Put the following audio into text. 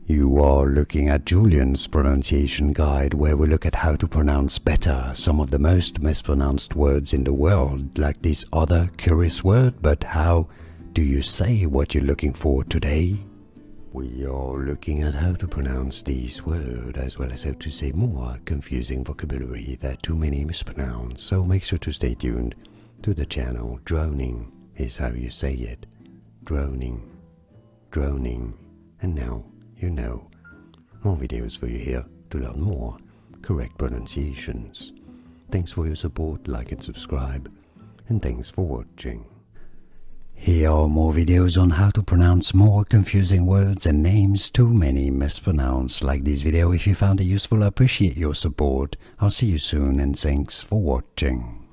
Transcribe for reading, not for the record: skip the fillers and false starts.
You are looking at Julian's pronunciation guide, where we look at how to pronounce better some of the most mispronounced words in the world, like this other curious word, but how do you say what you're looking for today? We are looking at how to pronounce these words, as well as how to say more confusing vocabulary that too many mispronounce, so make sure to stay tuned to the channel. Droning is how you say it. Droning, droning, and now you know. More videos for you here to learn more correct pronunciations. Thanks for your support, like and subscribe, and thanks for watching. Here are more videos on how to pronounce more confusing words and names too many mispronounced. Like this video if you found it useful. I appreciate your support. I'll see you soon and thanks for watching.